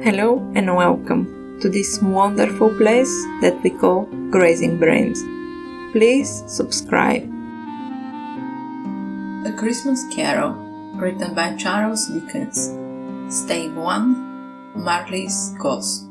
Hello and welcome to this wonderful place that we call Grazing Brains. Please subscribe. A Christmas Carol, written by Charles Dickens. Stage 1. Marley's Ghost.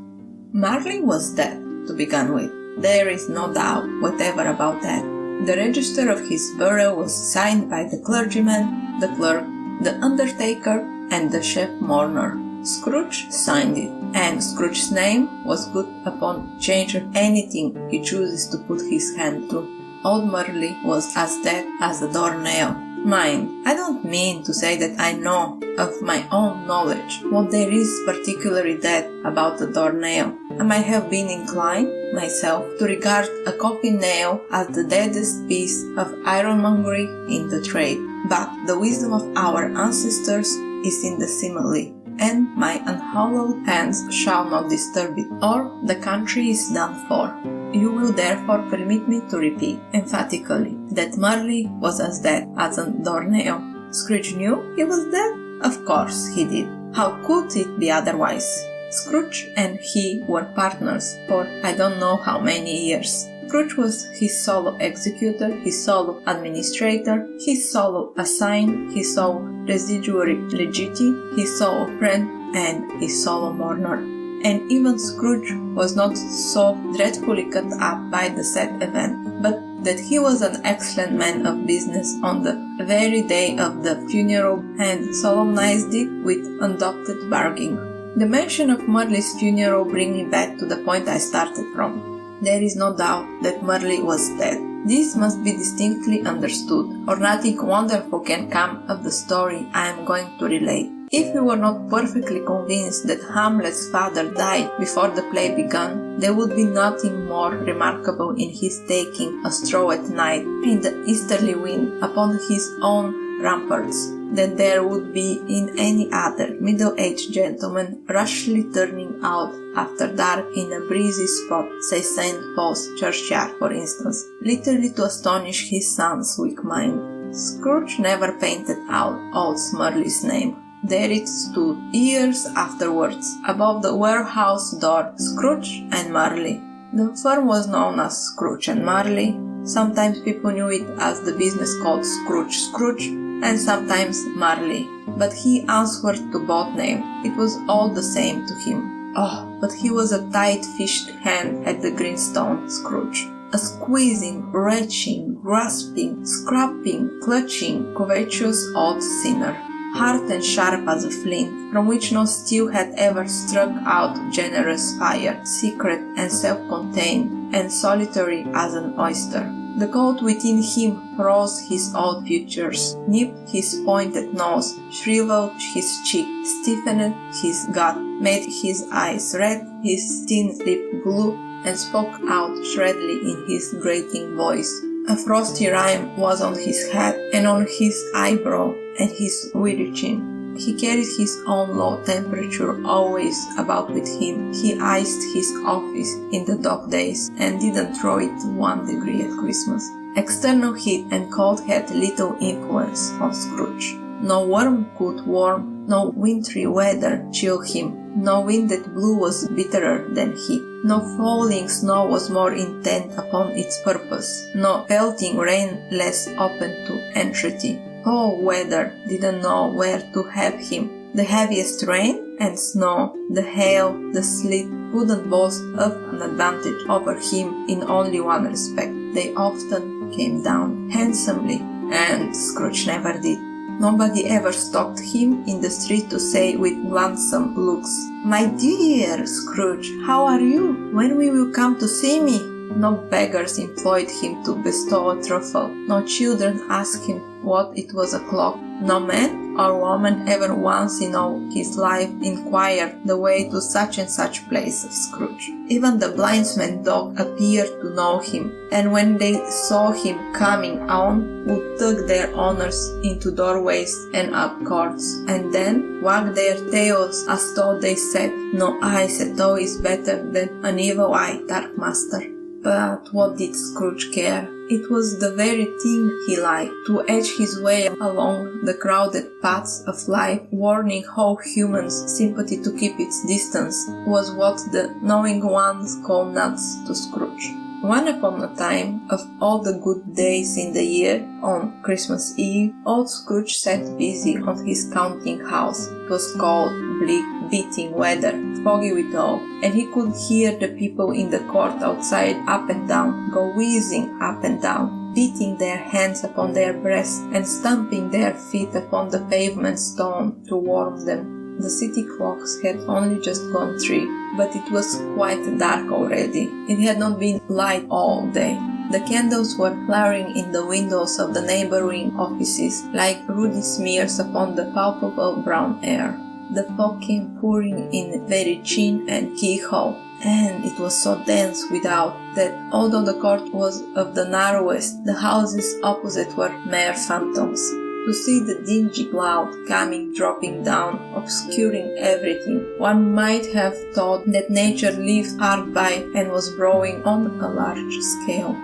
Marley was dead, to begin with. There is no doubt whatever about that. The register of his burial was signed by the clergyman, the clerk, the undertaker, and the chef mourner. Scrooge signed it, and Scrooge's name was good upon change of anything he chooses to put his hand to. Old Marley was as dead as a doornail. Mind, I don't mean to say that I know of my own knowledge what there is particularly dead about a doornail. I might have been inclined, myself, to regard a coffin nail as the deadest piece of ironmongery in the trade. But the wisdom of our ancestors is in the simile, and my unhallowed hands shall not disturb it, or the country is done for. You will therefore permit me to repeat emphatically that Marley was as dead as a doornail. Scrooge knew he was dead? Of course he did. How could it be otherwise? Scrooge and he were partners for I don't know how many years. Scrooge was his solo executor, his solo administrator, his solo assign, his sole residuary legiti, his solo friend, and his solo mourner. And even Scrooge was not so dreadfully cut up by the said event, but that he was an excellent man of business on the very day of the funeral and solemnized it with undoubted bargaining. The mention of Marley's funeral brings me back to the point I started from. There is no doubt that Marley was dead. This must be distinctly understood, or nothing wonderful can come of the story I am going to relate. If we were not perfectly convinced that Hamlet's father died before the play began, there would be nothing more remarkable in his taking a stroll at night in the easterly wind upon his own ramparts than there would be in any other middle-aged gentleman rashly turning out after dark in a breezy spot, say St. Paul's churchyard for instance, literally to astonish his son's weak mind. Scrooge never painted out old Marley's name. There it stood, years afterwards, above the warehouse door, Scrooge and Marley. The firm was known as Scrooge and Marley. Sometimes people knew it as the business called Scrooge, and sometimes Marley. But he answered to both names. It was all the same to him. Oh, but he was a tight-fished hand at the greenstone, Scrooge. A squeezing, retching, grasping, scraping, clutching, covetous old sinner. Hard and sharp as a flint, from which no steel had ever struck out generous fire, secret and self-contained, and solitary as an oyster. The cold within him froze his old features, nipped his pointed nose, shriveled his cheek, stiffened his gut, made his eyes red, his thin lip blue, and spoke out shrilly in his grating voice. A frosty rime was on his head and on his eyebrow and his weary chin. He carried his own low temperature always about with him. He iced his office in the dog days and didn't throw it 1 degree at Christmas. External heat and cold had little influence on Scrooge. No worm could warm, no wintry weather chill him. No wind that blew was bitterer than he. No falling snow was more intent upon its purpose. No pelting rain less open to entreaty. Oh, weather didn't know where to have him. The heaviest rain and snow, the hail, the sleet couldn't boast of an advantage over him in only one respect. They often came down handsomely, and Scrooge never did. Nobody ever stopped him in the street to say with gladsome looks, "My dear Scrooge, how are you? When will you come to see me?" No beggars implored him to bestow a trifle. No children asked him what it was o'clock. No man or woman ever once in all his life inquired the way to such and such place of Scrooge. Even the blindsman's dog appeared to know him, and when they saw him coming on, would tug their owners into doorways and up courts, and then wag their tails as though they said, "No eyes at all is better than an evil eye, dark master." But what did Scrooge care? It was the very thing he liked, to edge his way along the crowded paths of life, warning how humans' sympathy to keep its distance was what the knowing ones call nuts to Scrooge. One upon a time, of all the good days in the year, on Christmas Eve, old Scrooge sat busy on his counting house. It was cold, bleak, beating weather, foggy withal, and he could hear the people in the court outside up and down, go whizzing up and down, beating their hands upon their breasts and stamping their feet upon the pavement stone to warm them. The city clocks had only just gone 3, but it was quite dark already. It had not been light all day. The candles were flaring in the windows of the neighboring offices like ruddy smears upon the palpable brown air. The fog came pouring in very chin and keyhole, and it was so dense without that although the court was of the narrowest, the houses opposite were mere phantoms. To see the dingy cloud coming dropping down, obscuring everything, one might have thought that nature lived hard by and was growing on a large scale.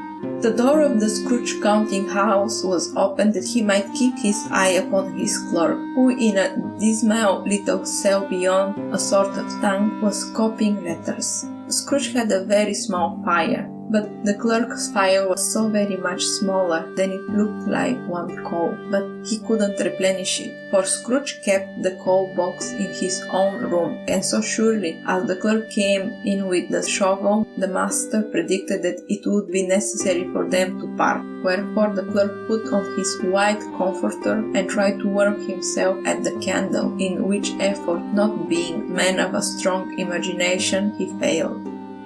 The door of the Scrooge counting house was open that he might keep his eye upon his clerk, who in a dismal little cell beyond a sort of tongue was copying letters. Scrooge had a very small fire, but the clerk's fire was so very much smaller than it looked like one coal, but he couldn't replenish it, for Scrooge kept the coal box in his own room, and so surely as the clerk came in with the shovel, the master predicted that it would be necessary for them to part, wherefore the clerk put on his white comforter and tried to warm himself at the candle, in which effort, not being man of a strong imagination, he failed.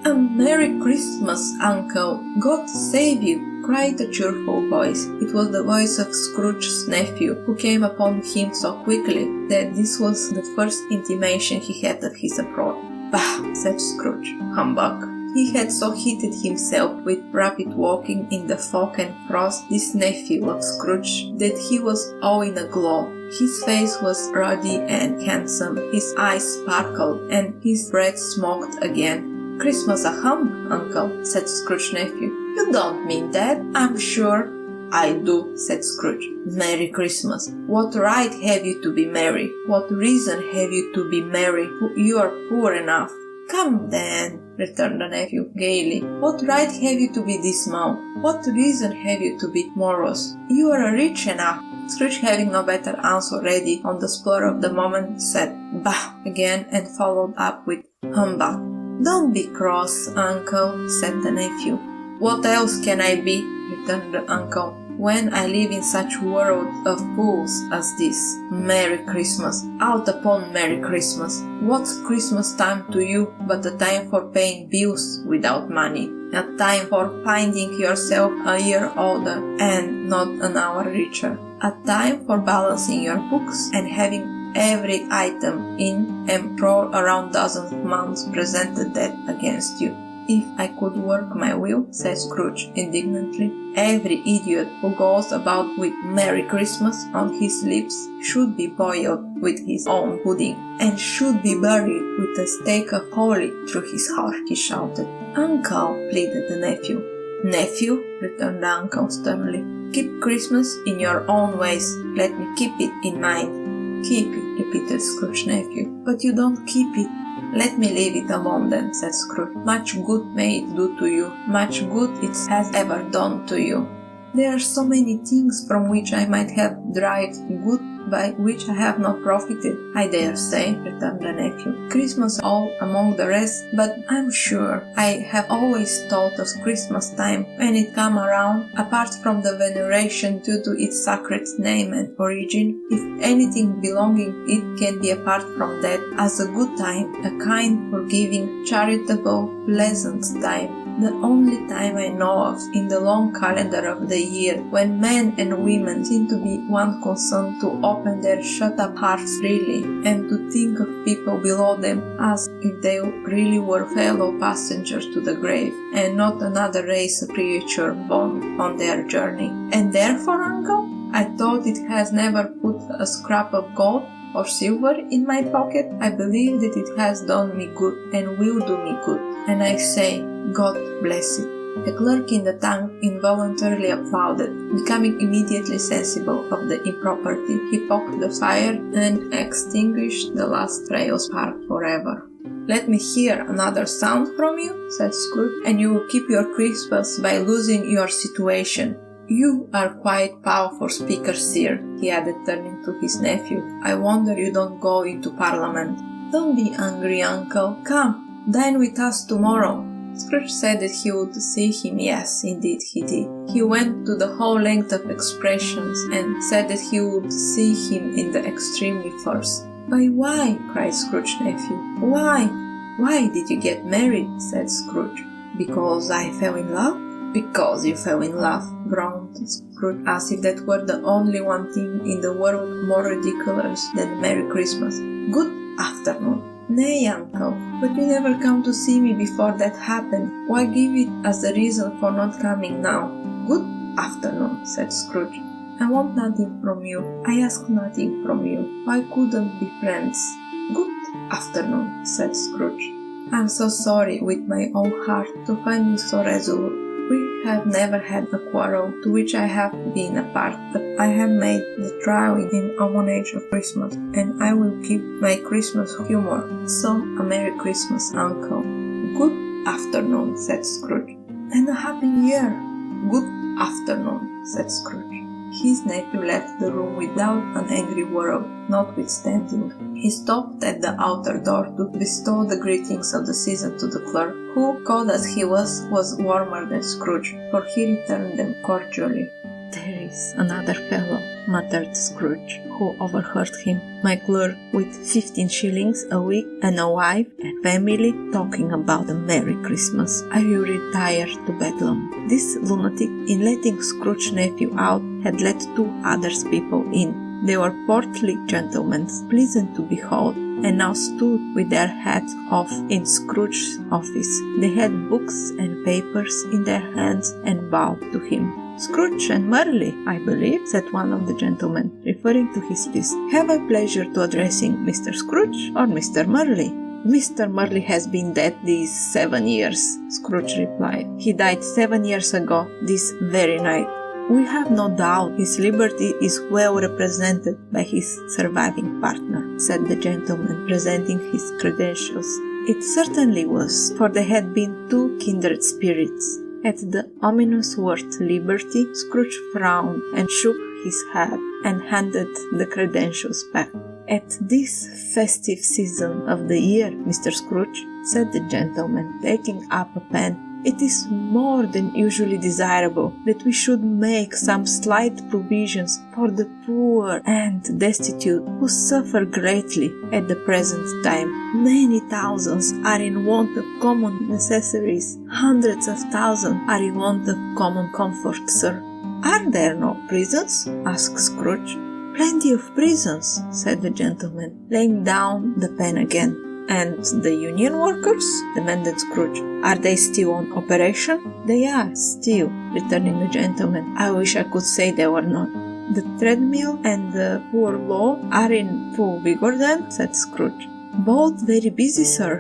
"A Merry Christmas, Uncle! God save you!" cried a cheerful voice. It was the voice of Scrooge's nephew, who came upon him so quickly that this was the first intimation he had of his approach. "Bah!" said Scrooge. "Humbug!" He had so heated himself with rapid walking in the fog and frost, this nephew of Scrooge, that he was all in a glow. His face was ruddy and handsome, his eyes sparkled, and his breath smoked again. "Christmas a hum, Uncle," said Scrooge's nephew. "You don't mean that, I'm sure." "I do," said Scrooge. "Merry Christmas. What right have you to be merry? What reason have you to be merry? You are poor enough." "Come then," returned the nephew gaily. "What right have you to be dismal? What reason have you to be morose? You are rich enough." Scrooge, having no better answer ready on the spur of the moment, said "Bah!" again and followed up with "Humbug." "Don't be cross, Uncle," said the nephew. "What else can I be?" returned the uncle, "when I live in such a world of fools as this? Merry Christmas! Out upon Merry Christmas! What's Christmas time to you but a time for paying bills without money? A time for finding yourself a year older and not an hour richer? A time for balancing your books and having every item in and pro around dozens of months presented that against you? If I could work my will," said Scrooge indignantly, "every idiot who goes about with Merry Christmas on his lips should be boiled with his own pudding, and should be buried with a stake of holly through his heart," he shouted. "Uncle," pleaded the nephew. "Nephew," returned the uncle sternly, "keep Christmas in your own ways. Let me keep it in mine." "Keep it," repeated Scrooge's nephew. "But you don't keep it." "Let me leave it alone then," said Scrooge. "Much good may it do to you, much good it has ever done to you." "There are so many things from which I might have derived good by which I have not profited, I dare say," returned the nephew. "Christmas all among the rest, but I'm sure I have always thought of Christmas time when it come around, apart from the veneration due to its sacred name and origin, if anything belonging it can be apart from that, as a good time, a kind, forgiving, charitable, pleasant time. The only time I know of in the long calendar of the year when men and women seem to be one concerned to open their shut-up hearts freely and to think of people below them as if they really were fellow passengers to the grave and not another race of creature born on their journey. And therefore, Uncle, I thought it has never put a scrap of gold or silver in my pocket. I believe that it has done me good and will do me good, and I say, God bless it." The clerk in the tank involuntarily applauded. Becoming immediately sensible of the impropriety, he poked the fire and extinguished the last ray of spark forever. "Let me hear another sound from you," said Scrooge, "and you will keep your Christmas by losing your situation. You are quite powerful speaker, sir," he added, turning to his nephew. "I wonder you don't go into Parliament." "Don't be angry, uncle. Come, dine with us tomorrow." Scrooge said that he would see him. Yes, indeed he did. He went to the whole length of expressions and said that he would see him in the extremely first. "But why?" cried Scrooge's nephew. "Why? Why did you get married?" said Scrooge. "Because I fell in love?" "Because you fell in love," groaned Scrooge, as if that were the only one thing in the world more ridiculous than Merry Christmas. "Good afternoon." "Nay, uncle, but you never come to see me before that happened. Why give it as a reason for not coming now?" "Good afternoon," said Scrooge. "I want nothing from you. I ask nothing from you. Why couldn't be friends?" "Good afternoon," said Scrooge. "I'm so sorry with my own heart to find you so resolute. We have never had a quarrel to which I have been a part, but I have made the trial in homage of Christmas, and I will keep my Christmas humor. So, a Merry Christmas, uncle." "Good afternoon," said Scrooge. "And a Happy New Year." "Good afternoon," said Scrooge. His nephew left the room without an angry word, notwithstanding. He stopped at the outer door to bestow the greetings of the season to the clerk, who, cold as he was warmer than Scrooge, for he returned them cordially. "There is another fellow," muttered Scrooge, who overheard him. "My clerk with 15 shillings a week and a wife and family talking about a Merry Christmas. I will retire to Bedlam." This lunatic, in letting Scrooge's nephew out, had let 2 other people in. They were portly gentlemen, pleasant to behold, and now stood with their hats off in Scrooge's office. They had books and papers in their hands and bowed to him. "Scrooge and Marley, I believe," said one of the gentlemen, referring to his list. "Have I pleasure to addressing Mr. Scrooge or Mr. Marley?" "Mr. Marley has been dead these 7 years," Scrooge replied. "He died 7 years ago, this very night. We have no doubt his liberty is well represented by his surviving partner," said the gentleman, presenting his credentials. It certainly was, for they had been 2 kindred spirits. At the ominous word liberty, Scrooge frowned and shook his head and handed the credentials back. "At this festive season of the year, Mr. Scrooge," said the gentleman, taking up a pen, "it is more than usually desirable that we should make some slight provisions for the poor and destitute who suffer greatly at the present time. Many thousands are in want of common necessaries. Hundreds of thousands are in want of common comfort, sir." "Are there no prisons?" asked Scrooge. "Plenty of prisons," said the gentleman, laying down the pen again. "And the union workers?" demanded Scrooge. "Are they still on operation?" "They are, still," returned the gentleman. "I wish I could say they were not." "The treadmill and the poor law are in full vigor then?" said Scrooge. "Both very busy, sir."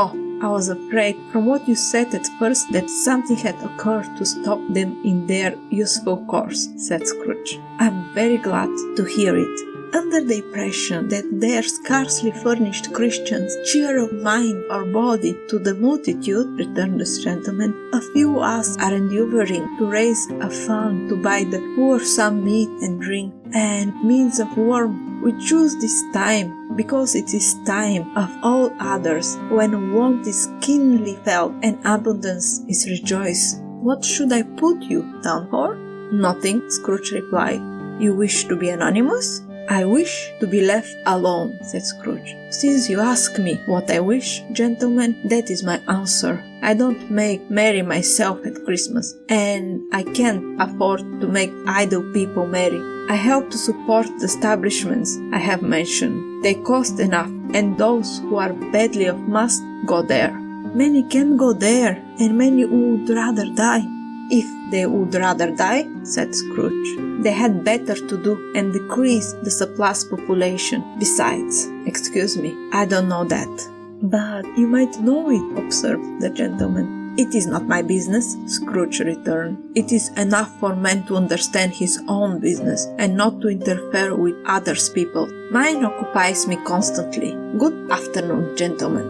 "Oh, I was afraid, from what you said at first, that something had occurred to stop them in their useful course," said Scrooge. "I'm very glad to hear it." "Under the impression that they are scarcely furnished Christians, cheer of mind or body to the multitude," returned the gentleman, "a few of us are endeavoring to raise a fund to buy the poor some meat and drink, and means of warmth. We choose this time because it is time of all others when want is keenly felt and abundance is rejoiced. What should I put you down for?" "Nothing," Scrooge replied. "You wish to be anonymous?" "I wish to be left alone," said Scrooge. "Since you ask me what I wish, gentlemen, that is my answer. I don't make merry myself at Christmas, and I can't afford to make idle people merry. I help to support the establishments I have mentioned. They cost enough, and those who are badly off must go there." "Many can go there, and many would rather die." "If they would rather die," said Scrooge, "they had better to do and decrease the surplus population. Besides, excuse me, I don't know that." "But you might know it," observed the gentleman. "It is not my business," Scrooge returned. "It is enough for man to understand his own business, and not to interfere with others' people. Mine occupies me constantly. Good afternoon, gentlemen."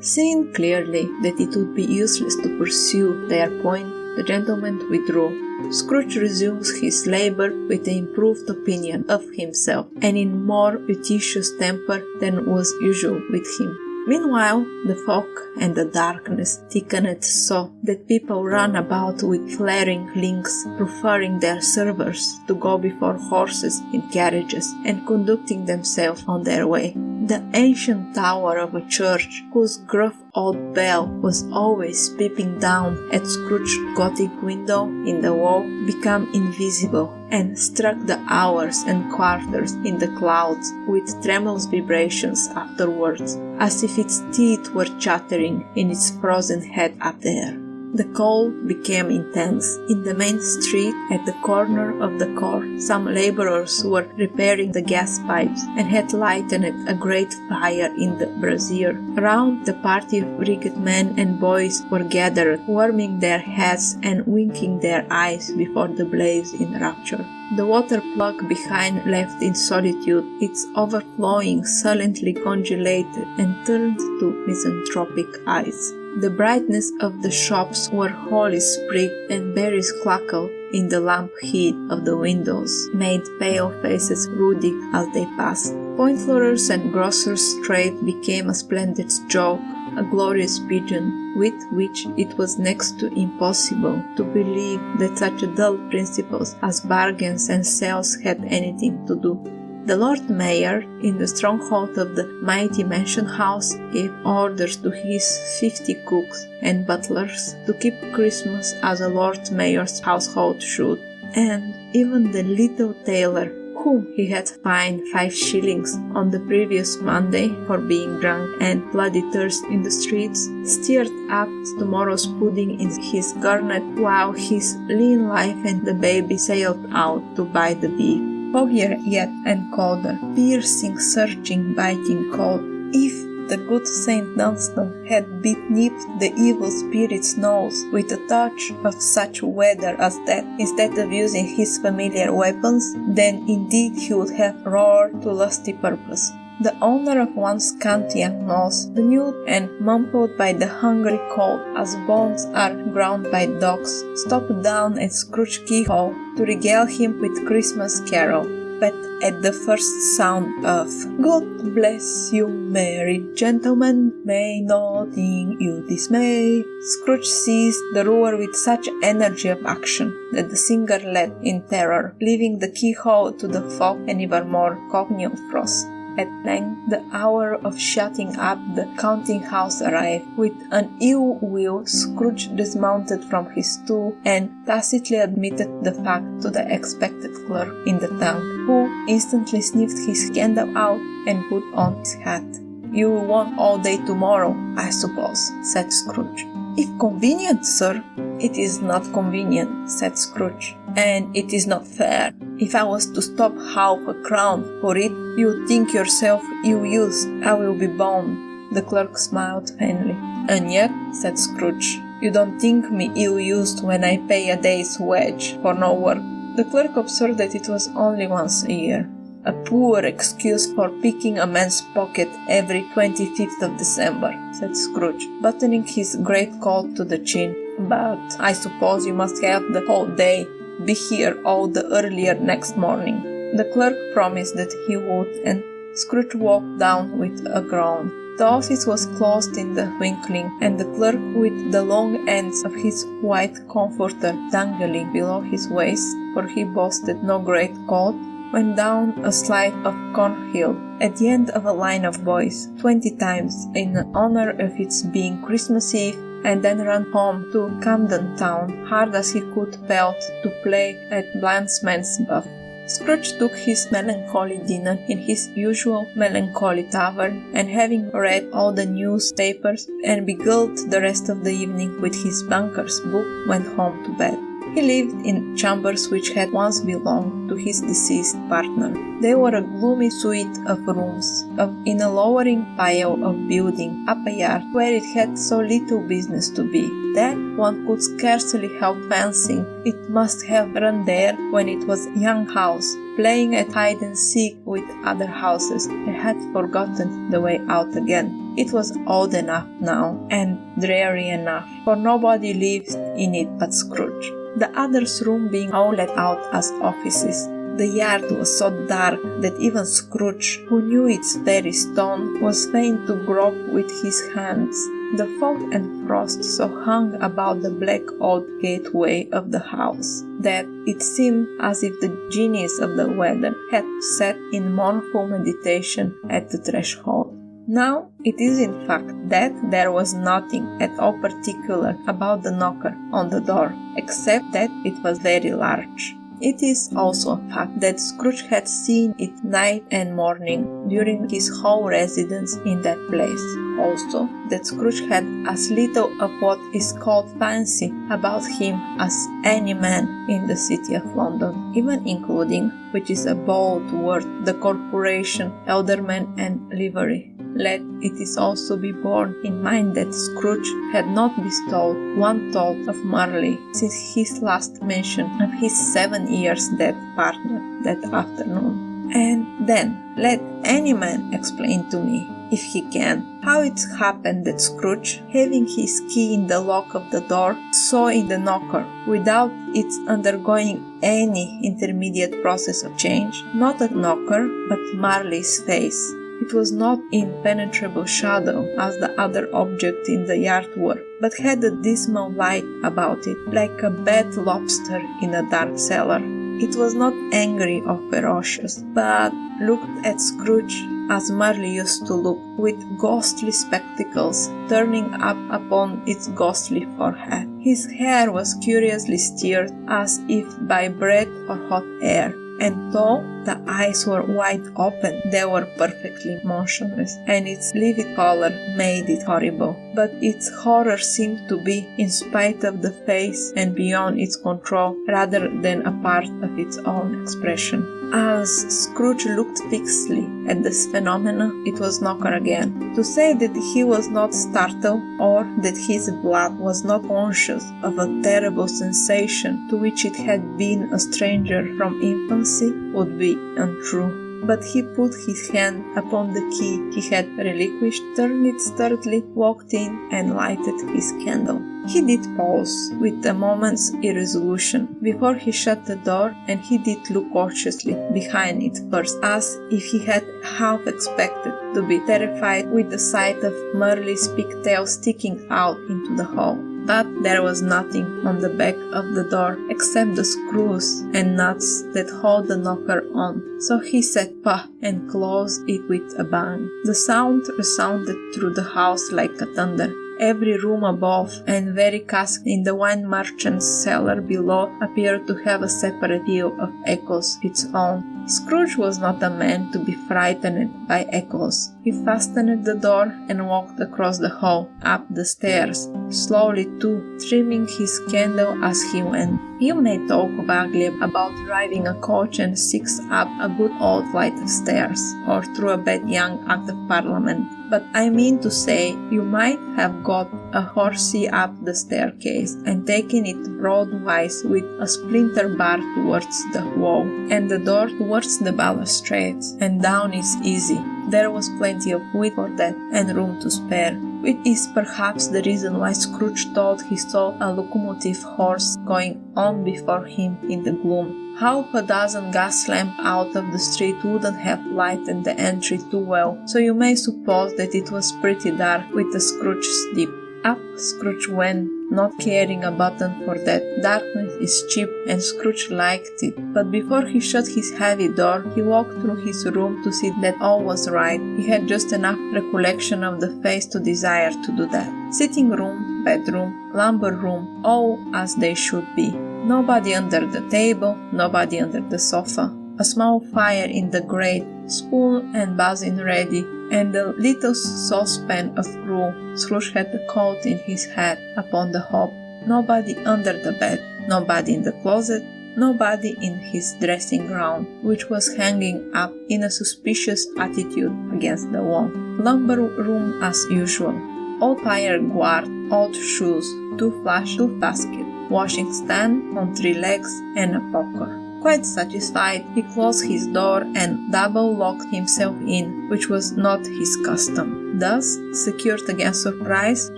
Seeing clearly that it would be useless to pursue their point, the gentleman withdrew. Scrooge resumes his labor with an improved opinion of himself, and in more judicious temper than was usual with him. Meanwhile, the fog and the darkness thickened so that people ran about with flaring links, preferring their servers to go before horses in carriages and conducting themselves on their way. The ancient tower of a church, whose gruff old bell was always peeping down at Scrooge's Gothic window in the wall, became invisible and struck the hours and quarters in the clouds with tremulous vibrations afterwards, as if its teeth were chattering in its frozen head up there. The cold became intense. In the main street, at the corner of the court, some laborers were repairing the gas pipes and had lighted a great fire in the brazier. Around, the party of rigged men and boys were gathered, warming their heads and winking their eyes before the blaze in rapture. The water plug behind left in solitude, its overflowing silently congelated and turned to misanthropic eyes. The brightness of the shops where holly sprigged and berries crackled in the lamp heat of the windows made pale faces ruddy as they passed. Point floorers and grocers' trade became a splendid joke, a glorious pigeon, with which it was next to impossible to believe that such dull principles as bargains and sales had anything to do. The Lord Mayor, in the stronghold of the mighty mansion house, gave orders to his 50 cooks and butlers to keep Christmas as a Lord Mayor's household should, and even the little tailor, whom he had fined 5 shillings on the previous Monday for being drunk and bloody thirst in the streets, stirred up tomorrow's pudding in his garnet while his lean wife and the baby sailed out to buy the beef. Foggier yet and colder, piercing, searching, biting cold. If the good Saint Dunstan had nipped the evil spirit's nose with a touch of such weather as that, instead of using his familiar weapons, then indeed he would have roared to lusty purpose. The owner of one scanty young nose, nude and mumbled by the hungry cold as bones are ground by dogs, stopped down at Scrooge's keyhole to regale him with Christmas carol. But at the first sound of "God bless you, merry gentlemen, may nothing you dismay," Scrooge seized the roer with such energy of action that the singer led in terror, leaving the keyhole to the fog and even more congenial frost. At length, the hour of shutting up the counting-house arrived. With an ill will, Scrooge dismounted from his stool and tacitly admitted the fact to the expected clerk in the town, who instantly sniffed his candle out and put on his hat. "You will want all day tomorrow, I suppose," said Scrooge. "If convenient, sir." "It is not convenient," said Scrooge, "and it is not fair. If I was to stop half a crown for it, you would think yourself ill-used. I will be bound." The clerk smiled faintly. "And yet," said Scrooge, "you don't think me ill-used when I pay a day's wage for no work." The clerk observed that it was only once a year. "A poor excuse for picking a man's pocket every 25th of December," said Scrooge, buttoning his greatcoat to the chin. "But I suppose you must have the whole day. Be here all the earlier next morning." The clerk promised that he would, and Scrooge walked down with a groan. The office was closed in the twinkling, and the clerk, with the long ends of his white comforter dangling below his waist, for he boasted no great coat, went down a slide of Cornhill at the end of a line of boys 20 times in honor of its being Christmas Eve, and then ran home to Camden Town, hard as he could pelt, to play at Blindsman's Buff. Scrooge took his melancholy dinner in his usual melancholy tavern, and having read all the newspapers and beguiled the rest of the evening with his banker's book, went home to bed. He lived in chambers which had once belonged to his deceased partner. They were a gloomy suite of rooms, in a lowering pile of building up a yard where it had so little business to be, that one could scarcely help fancying it must have run there when it was a young house, playing at hide-and-seek with other houses, and had forgotten the way out again. It was old enough now, and dreary enough, for nobody lived in it but Scrooge. The others' room being all let out as offices. The yard was so dark that even Scrooge, who knew its very stone, was fain to grope with his hands. The fog and frost so hung about the black old gateway of the house that it seemed as if the genies of the weather had sat in mournful meditation at the threshold. Now it is in fact that there was nothing at all particular about the knocker on the door, except that it was very large. It is also a fact that Scrooge had seen it night and morning during his whole residence in that place. Also, that Scrooge had as little of what is called fancy about him as any man in the city of London, even including, which is a bold word, the corporation, aldermen and livery. Let it is also be borne in mind that Scrooge had not bestowed one thought of Marley since his last mention of his 7 years dead partner that afternoon. And then, let any man explain to me, if he can, how it happened that Scrooge, having his key in the lock of the door, saw in the knocker, without its undergoing any intermediate process of change, not a knocker, but Marley's face. It was not impenetrable shadow as the other objects in the yard were, but had a dismal light about it, like a bad lobster in a dark cellar. It was not angry or ferocious, but looked at Scrooge as Marley used to look, with ghostly spectacles turning up upon its ghostly forehead. His hair was curiously stirred as if by breath or hot air, and though the eyes were wide open, they were perfectly motionless, and its livid color made it horrible. But its horror seemed to be in spite of the face and beyond its control, rather than a part of its own expression. As Scrooge looked fixedly at this phenomenon, it was knocker again. To say that he was not startled, or that his blood was not conscious of a terrible sensation to which it had been a stranger from infancy, would be untrue. But he put his hand upon the key he had relinquished, turned it sturdily, walked in, and lighted his candle. He did pause, with a moment's irresolution, before he shut the door, and he did look cautiously behind it first, as if he had half expected to be terrified with the sight of Marley's pigtail sticking out into the hall. But there was nothing on the back of the door except the screws and nuts that hold the knocker on, so he said "Pah!" and closed it with a bang. The sound resounded through the house like a thunder. Every room above and very cask in the wine merchant's cellar below appeared to have a separate peal of echoes its own. Scrooge was not a man to be frightened by echoes. He fastened the door and walked across the hall, up the stairs, slowly too, trimming his candle as he went. You may talk vaguely about driving a coach and six up a good old flight of stairs, or through a bad young Act of Parliament, but I mean to say you might have got a horsey up the staircase and taken it broadwise with a splinter bar towards the wall, and the door towards the balustrades, and down is easy. There was plenty of wood for that, and room to spare, which is perhaps the reason why Scrooge thought he saw a locomotive horse going on before him in the gloom. Half a dozen gas lamps out of the street wouldn't have lighted the entry too well, so you may suppose that it was pretty dark with the Scrooge's dip. Up Scrooge went, not caring a button for that. Darkness is cheap, and Scrooge liked it. But before he shut his heavy door, he walked through his room to see that all was right. He had just enough recollection of the face to desire to do that. Sitting room, bedroom, lumber room, all as they should be. Nobody under the table, nobody under the sofa. A small fire in the grate, spoon and basin ready, and a little saucepan of gruel. Scrooge had the coat in his hat upon the hob. Nobody under the bed, Nobody in the closet, nobody in his dressing gown, which was hanging up in a suspicious attitude against the wall. Lumber room as usual. Old fire guard, old shoes, 2 flash, 2 basket, washing stand on 3 legs, and a poker. Quite satisfied, he closed his door and double-locked himself in, which was not his custom. Thus, secured against surprise,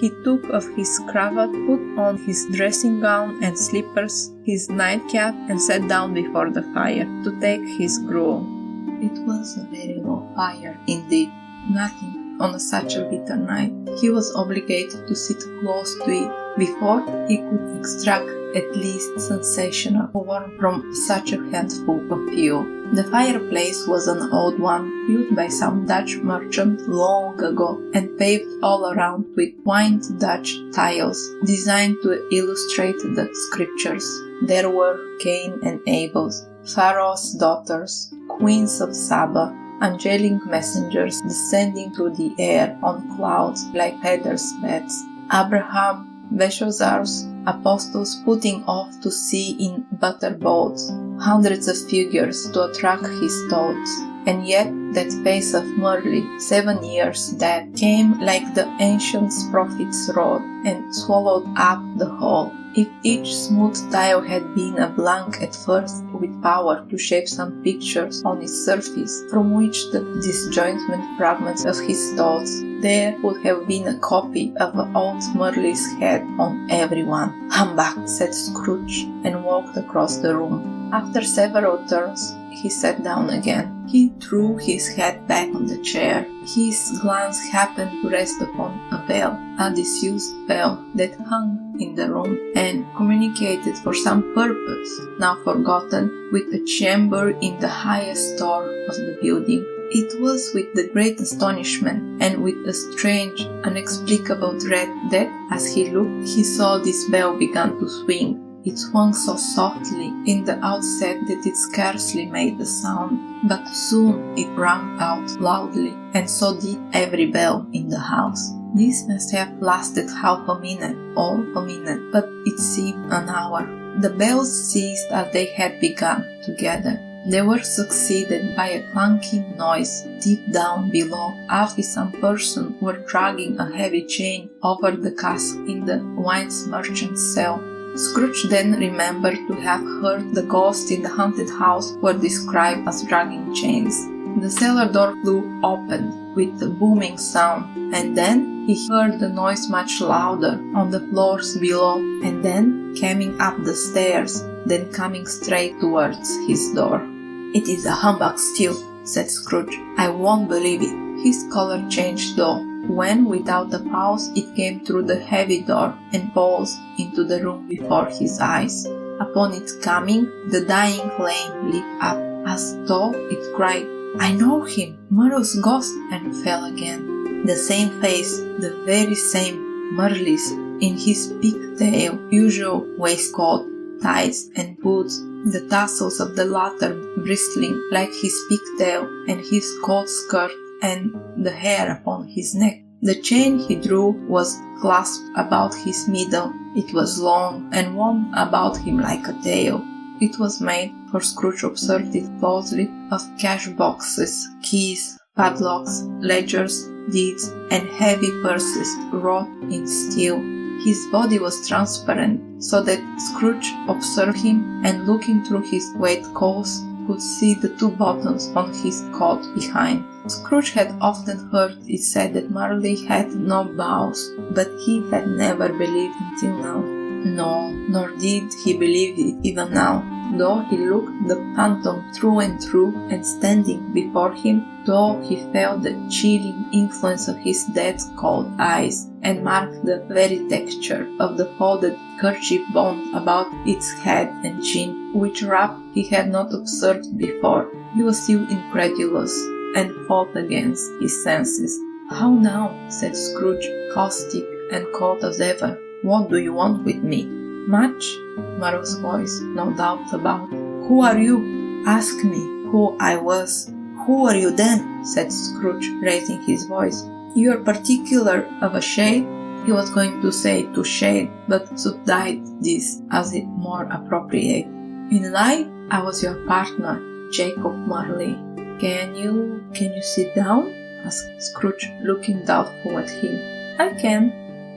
he took off his cravat, put on his dressing gown and slippers, his nightcap, and sat down before the fire to take his gruel. It was a very low fire indeed, nothing on such a bitter night. He was obligated to sit close to it before he could extract at least sensational warmth from such a handful of fuel. The fireplace was an old one, built by some Dutch merchant long ago and paved all around with quaint Dutch tiles designed to illustrate the scriptures. There were Cain and Abel's, Pharaoh's daughters, queens of Saba, angelic messengers descending through the air on clouds like feathers' beds, Abraham, Belshazzar's apostles putting off to sea in butter boats, hundreds of figures to attract his thoughts. And yet that face of Marley, 7 years dead, came like the ancient prophet's rod and swallowed up the whole. If each smooth tile had been a blank at first, with power to shape some pictures on its surface, from which the disjointed fragments of his thoughts, there would have been a copy of old Marley's head on everyone. "Humbug," said Scrooge, and walked across the room. After several turns, he sat down again. He threw his head back on the chair. His glance happened to rest upon a bell, a disused bell that hung in the room and communicated for some purpose, now forgotten, with a chamber in the highest story of the building. It was with the great astonishment and with a strange, inexplicable dread that, as he looked, he saw this bell began to swing. It swung so softly in the outset that it scarcely made a sound, but soon it rang out loudly, and so did every bell in the house. This must have lasted half a minute, or a minute, but it seemed an hour. The bells ceased as they had begun together. They were succeeded by a clanking noise deep down below, as if some person were dragging a heavy chain over the cask in the wine merchant's cell. Scrooge then remembered to have heard the ghosts in the haunted house were described as dragging chains. The cellar door flew open with a booming sound, and then he heard the noise much louder on the floors below, and then coming up the stairs, then coming straight towards his door. "It is a humbug still," said Scrooge. "I won't believe it." His color changed though, when without a pause it came through the heavy door and paused into the room before his eyes. Upon its coming, the dying flame lit up, as though it cried, "I know him, Murrow's ghost," and fell again. The same face, the very same Marley's, in his pigtail, usual waistcoat, ties, and boots, the tassels of the latter bristling like his pigtail and his coat skirt, and the hair upon his neck. The chain he drew was clasped about his middle. It was long and wound about him like a tail. It was made, for Scrooge observed it closely, of cash boxes, keys, padlocks, ledgers, deeds, and heavy purses wrought in steel. His body was transparent, so that Scrooge observed him, and looking through his waistcoat could see the 2 buttons on his coat behind. Scrooge had often heard it said that Marley had no bowels, but he had never believed until now. No, nor did he believe it even now, though he looked the phantom through and through, and standing before him, though he felt the chilling influence of his dead's cold eyes, and marked the very texture of the folded kerchief bound about its head and chin, which wrap he had not observed before. He was still incredulous, and fought against his senses. "How now?" said Scrooge, caustic and cold as ever. "What do you want with me?" "Much?" Marley's voice, no doubt about. "Who are you?" "Ask me who I was." "Who are you then?" said Scrooge, raising his voice. "You are particular of a shade?" He was going to say to shade, but subdivided this as it more appropriate. In life, I was your partner, Jacob Marley. Can you sit down? Asked Scrooge, looking doubtful at him. I can.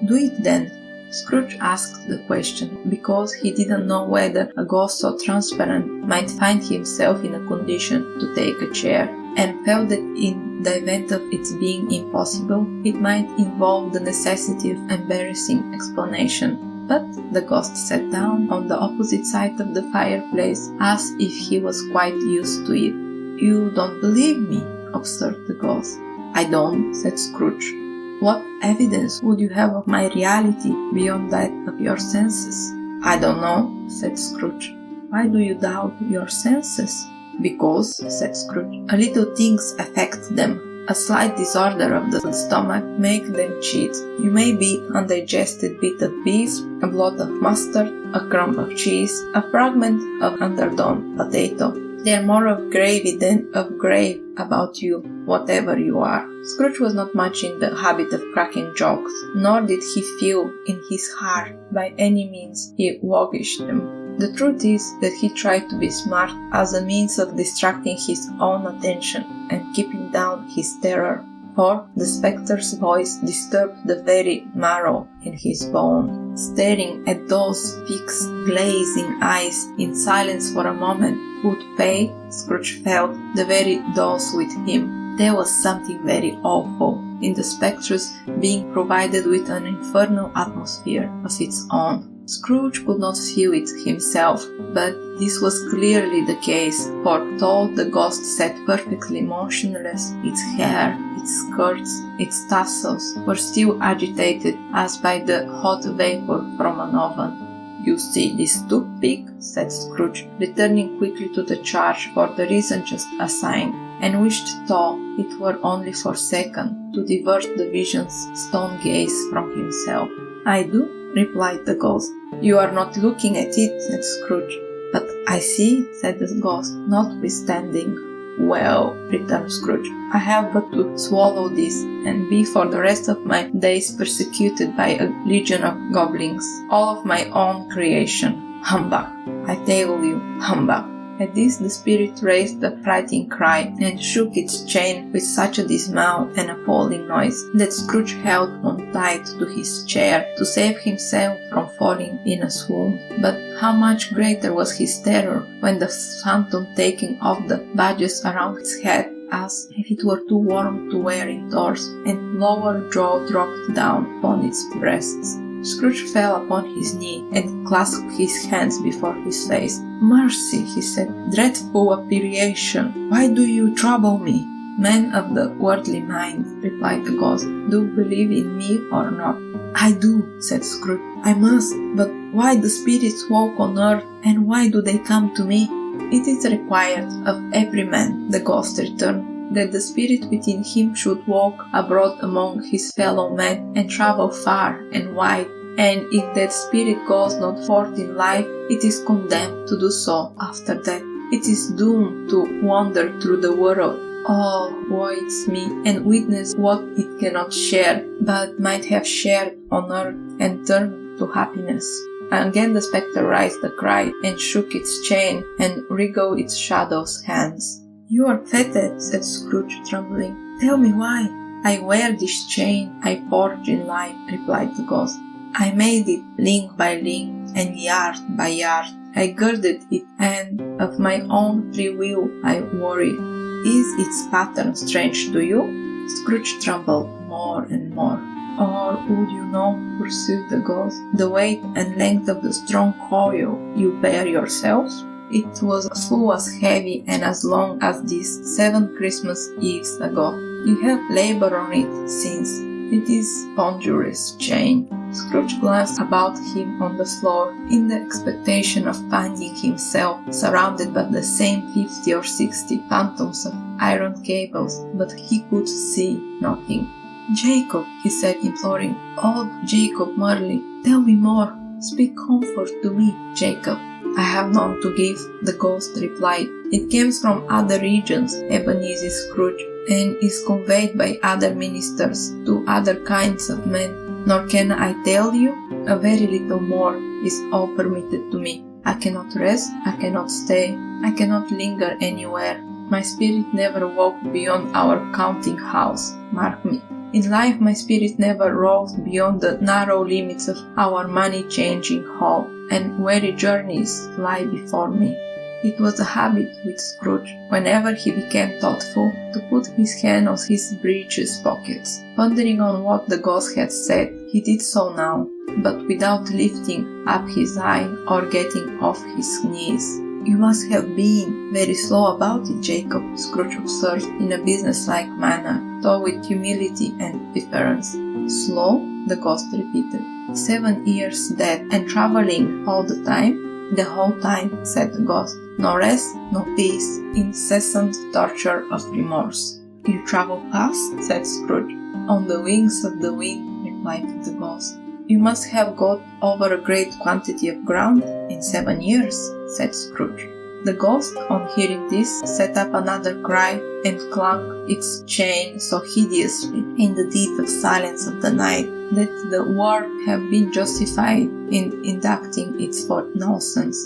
Do it then. Scrooge asked the question because he didn't know whether a ghost so transparent might find himself in a condition to take a chair, and felt that in the event of its being impossible, it might involve the necessity of embarrassing explanation. But the ghost sat down on the opposite side of the fireplace as if he was quite used to it. You don't believe me, observed the ghost. I don't, said Scrooge. What evidence would you have of my reality beyond that of your senses? I don't know, said Scrooge. Why do you doubt your senses? Because, said Scrooge, a little things affect them. A slight disorder of the stomach make them cheat. You may be undigested bit of beef, a blot of mustard, a crumb of cheese, a fragment of underdone potato. They're more of gravy than of grave about you, whatever you are. Scrooge was not much in the habit of cracking jokes, nor did he feel in his heart by any means he waggished them. The truth is that he tried to be smart as a means of distracting his own attention and keeping down his terror, for the spectre's voice disturbed the very marrow in his bone. Staring at those fixed, glazing eyes in silence for a moment would pay, Scrooge felt, the very dose with him. There was something very awful in the spectre's being provided with an infernal atmosphere of its own. Scrooge could not feel it himself, but this was clearly the case, for though the ghost sat perfectly motionless, its hair, its skirts, its tassels were still agitated as by the hot vapor from an oven. You see this toothpick, said Scrooge, returning quickly to the charge for the reason just assigned, and wished though it were only for a second to divert the vision's stone gaze from himself. I do, replied the ghost. You are not looking at it, said Scrooge. But I see, said the ghost, notwithstanding. Well, returned Scrooge, I have but to swallow this, and be for the rest of my days persecuted by a legion of goblins, all of my own creation. Humbug! I tell you, humbug! At this the spirit raised a frightened cry, and shook its chain with such a dismal and appalling noise that Scrooge held on tight to his chair to save himself from falling in a swoon. But how much greater was his terror when the phantom, taking off the badges around its head as if it were too warm to wear indoors, and lower jaw dropped down upon its breasts. Scrooge fell upon his knee and clasped his hands before his face. Mercy, he said, dreadful apparition, why do you trouble me? Man of the worldly mind, replied the ghost, do you believe in me or not? I do, said Scrooge. I must, but why the spirits walk on earth, and why do they come to me? It is required of every man, the ghost returned, that the spirit within him should walk abroad among his fellow men and travel far and wide, and if that spirit goes not forth in life, it is condemned to do so after that. It is doomed to wander through the world. Oh, woe is me, and witness what it cannot share, but might have shared on earth and turned to happiness. Again the spectre raised a cry, and shook its chain, and wriggled its shadow's hands. You are fettered, said Scrooge, trembling. Tell me why. I wear this chain I forged in life, replied the ghost. I made it link by link, and yard by yard. I girded it, and of my own free will I wore it. Is its pattern strange to you? Scrooge trembled more and more. Or would you know, pursued the ghost, the weight and length of the strong coil you bear yourselves? It was full as heavy and as long as these 7 Christmas Eves ago. You have labored on it since. It is ponderous chain. Scrooge glanced about him on the floor in the expectation of finding himself surrounded by the same 50 or 60 phantoms of iron cables, but he could see nothing. Jacob, he said imploring, old Jacob Marley, tell me more. Speak comfort to me, Jacob. I have none to give, the ghost replied. It comes from other regions, Ebenezer Scrooge, and is conveyed by other ministers to other kinds of men. nor can I tell you. A very little more is all permitted to me. I cannot rest, I cannot stay, I cannot linger anywhere. My spirit never walked beyond our counting house, mark me. In life my spirit never roved beyond the narrow limits of our money-changing hall, and weary journeys lie before me. It was a habit with Scrooge, whenever he became thoughtful, to put his hand on his breeches pockets. Pondering on what the ghost had said, he did so now, but without lifting up his eye or getting off his knees. "You must have been very slow about it, Jacob," Scrooge observed in a businesslike manner, though with humility and deference. "Slow?" the ghost repeated. 7 years dead, and traveling all the time? "The whole time," said the ghost. "No rest, no peace, incessant torture of remorse." "You travel fast?" said Scrooge. "On the wings of the wind," replied the ghost. "You must have got over a great quantity of ground in 7 years," said Scrooge. The ghost, on hearing this, set up another cry and clung its chain so hideously in the deep silence of the night that the world have been justified in inducting it for nonsense.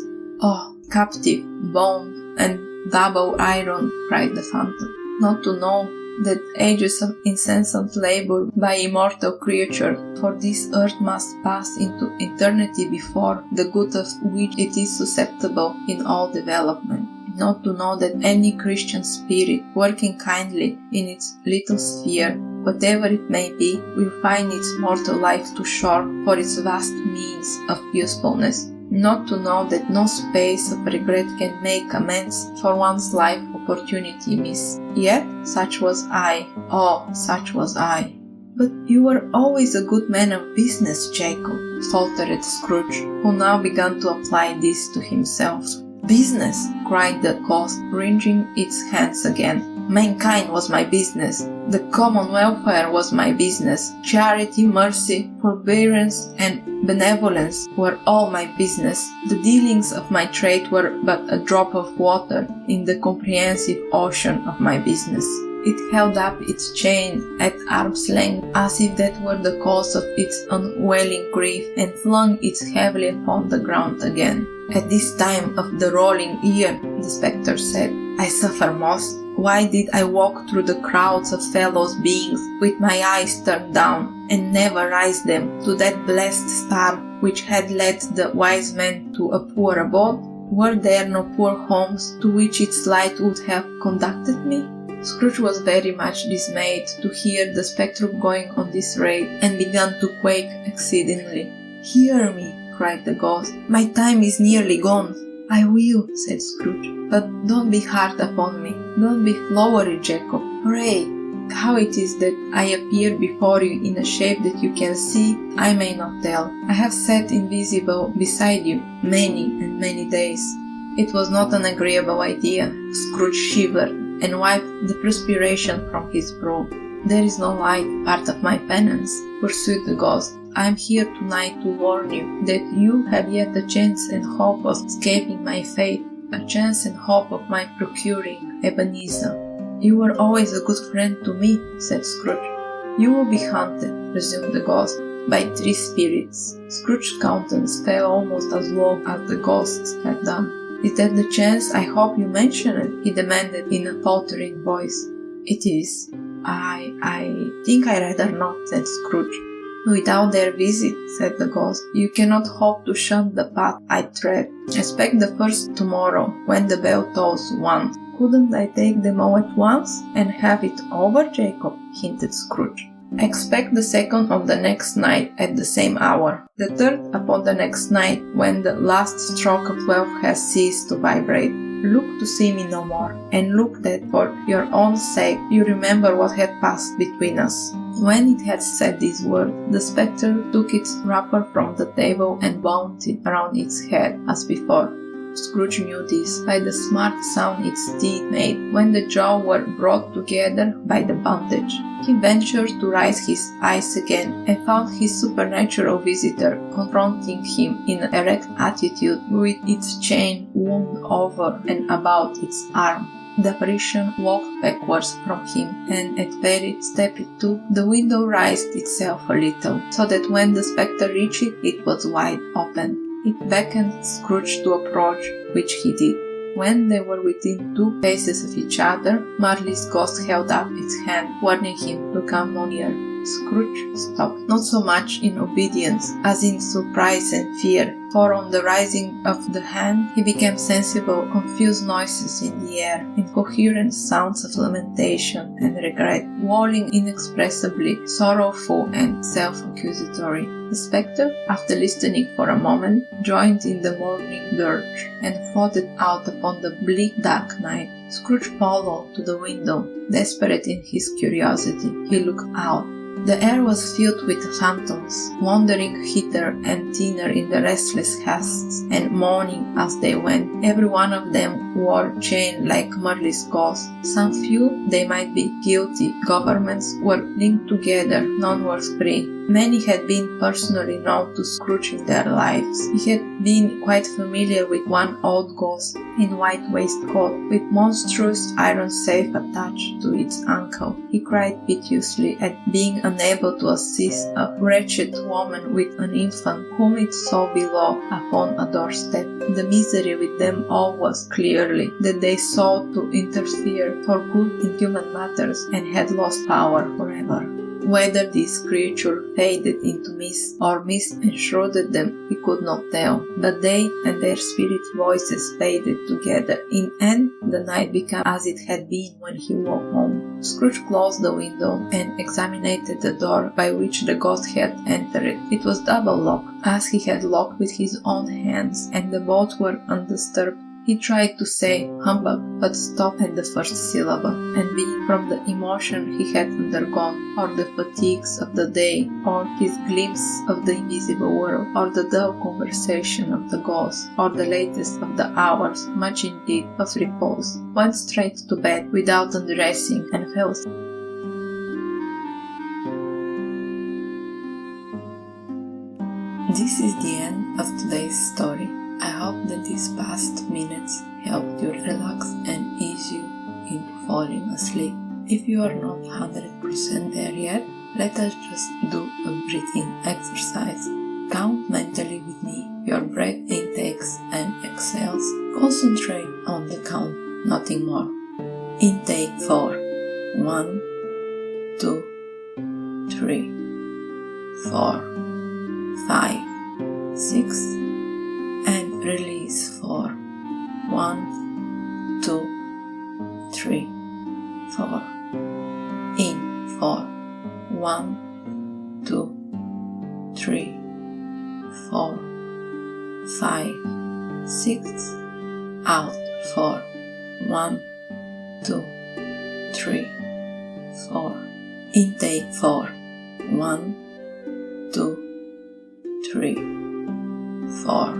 "Oh, captive, bound, and double iron," cried the phantom, "not to know that ages of incessant labor by immortal creature for this earth must pass into eternity before the good of which it is susceptible in all development. Not to know that any Christian spirit working kindly in its little sphere, whatever it may be, will find its mortal life too short for its vast means of usefulness. Not to know that no space of regret can make amends for one's life opportunity missed. Yet such was I, oh, such was I." "But you were always a good man of business, Jacob," faltered Scrooge, who now began to apply this to himself. "Business!" cried the ghost, wringing its hands again. "Mankind was my business. The common welfare was my business. Charity, mercy, forbearance, and benevolence were all my business. The dealings of my trade were but a drop of water in the comprehensive ocean of my business." It held up its chain at arm's length as if that were the cause of its unwelling grief, and flung it heavily upon the ground again. "At this time of the rolling year," the spectre said, "I suffer most. Why did I walk through the crowds of fellow beings with my eyes turned down, and never raise them to that blessed star which had led the wise men to a poor abode? Were there no poor homes to which its light would have conducted me?" Scrooge was very much dismayed to hear the spectre going on this raid, and began to quake exceedingly. "Hear me," cried the ghost. "My time is nearly gone." "I will," said Scrooge, "but don't be hard upon me. Don't be flowery, Jacob. Pray. How it is that I appear before you in a shape that you can see, I may not tell. I have sat invisible beside you many and many days." It was not an agreeable idea. Scrooge shivered and wiped the perspiration from his brow. "There is no light part of my penance," pursued the ghost. "I am here tonight to warn you that you have yet a chance and hope of escaping my fate, a chance and hope of my procuring Ebenezer." "You were always a good friend to me," said Scrooge. "You will be hunted," resumed the ghost, "by 3 spirits." Scrooge's countenance fell almost as low as the ghost's had done. "Is that the chance I hope you mentioned?" he demanded in a faltering voice. "It is." I think I rather not," said Scrooge. "Without their visit," said the ghost, "you cannot hope to shun the path I tread. Expect the first tomorrow, when the bell tolls 1. "Couldn't I take them all at once, and have it over, Jacob?" hinted Scrooge. "Expect the second of the next night at the same hour, the third upon the next night, when the last stroke of 12 has ceased to vibrate. Look to see me no more, and look that for your own sake you remember what had passed between us." When it had said these words, the spectre took its wrapper from the table and wound it around its head as before. Scrooge knew this by the smart sound its teeth made when the jaws were brought together by the bandage. He ventured to raise his eyes again, and found his supernatural visitor confronting him in an erect attitude with its chain wound over and about its arm. The apparition walked backwards from him, and at very step 2, the window raised itself a little, so that when the spectre reached it, it was wide open. It beckoned Scrooge to approach, which he did. When they were within 2 paces of each other, Marley's ghost held up its hand, warning him to come no near. Scrooge stopped, not so much in obedience as in surprise and fear, for on the raising of the hand he became sensible confused noises in the air, incoherent sounds of lamentation and regret, wailing inexpressibly, sorrowful and self-accusatory. The spectre, after listening for a moment, joined in the morning dirge, and floated out upon the bleak dark night. Scrooge followed to the window. Desperate in his curiosity, he looked out. The air was filled with phantoms, wandering hither and thither in the restless haste, and moaning as they went. Every one of them wore chain like Marley's ghost. Some few they might be guilty. Governments were linked together, none were free. Many had been personally known to Scrooge in their lives. He had been quite familiar with one old ghost in white waistcoat, with monstrous iron safe attached to its ankle. He cried piteously at being unable to assist a wretched woman with an infant whom it saw below upon a doorstep. The misery with them all was clearly that they sought to interfere for good in human matters and had lost power forever. Whether this creature faded into mist or mist enshrouded them, he could not tell, but they and their spirit voices faded together. In end, the night became as it had been when he walked home. Scrooge closed the window and examined the door by which the ghost had entered. It was double locked, as he had locked with his own hands, and the both were undisturbed. He tried to say humbug, but stopped at the first syllable, and being from the emotion he had undergone, or the fatigues of the day, or his glimpse of the invisible world, or the dull conversation of the ghost, or the latest of the hours, much indeed of repose, went straight to bed without undressing, and fell asleep. This is the end of today's story. I hope that these past minutes helped you relax and ease you into falling asleep. If you are not 100% there yet, let us just do a breathing exercise. Count mentally with me your breath intakes and exhales. Concentrate on the count, nothing more. Intake 4. 1, 2, 3, 4, 5, 6, and release 4. 1, 2, 3, 4. In 4. 1, 2, 3, 4, 5, 6. Out 4. 1, 2, 3, 4. Intake 4. 1, 2, 3, 4,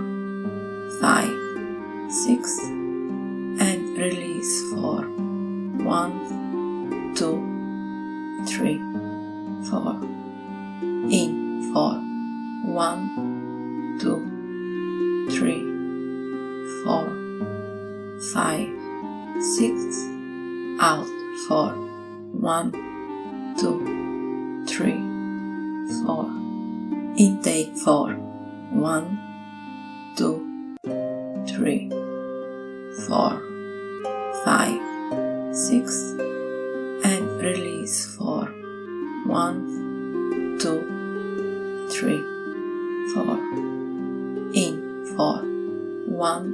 5, 6, and release 4. 1, 2, 3, 4. In 4. 1, 2, 3, 4, 5, 6. Out 4. 1, 2, 3, 4. Intake 4. 1, 2, 3, 4, 5, 6, and release 4. 1, 2, 3, 4. In 4. 1,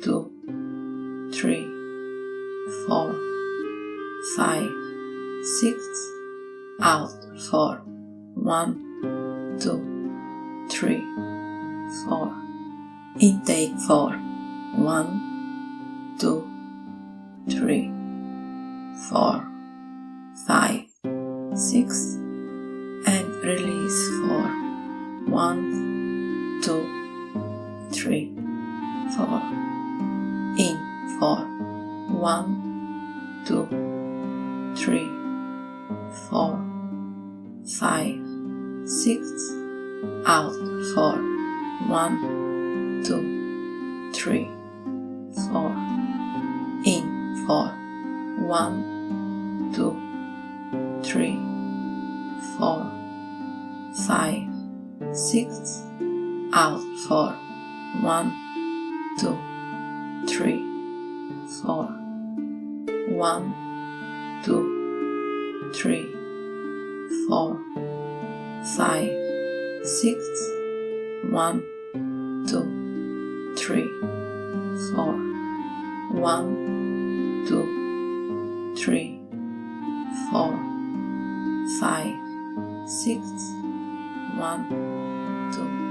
2, 3, 4, 5, 6. Out 4. 1, 2, 3, 4. Intake 4. 1, 2, 3, 4, 5, 6, and release 4. 1, 2, 3, 4. In 4. 1, 2, 3, 4, 5, 6. Out 4. 1, 2, 3, 4. In 4. 1, 2, 3, 4, 5, 6. Out 4. 1, 2, 3, 4. 1, 2, 3, 4, 5, 6. 1, 2, 3, 4. 1, 2, 3, 4, 5, 6. 1, 2.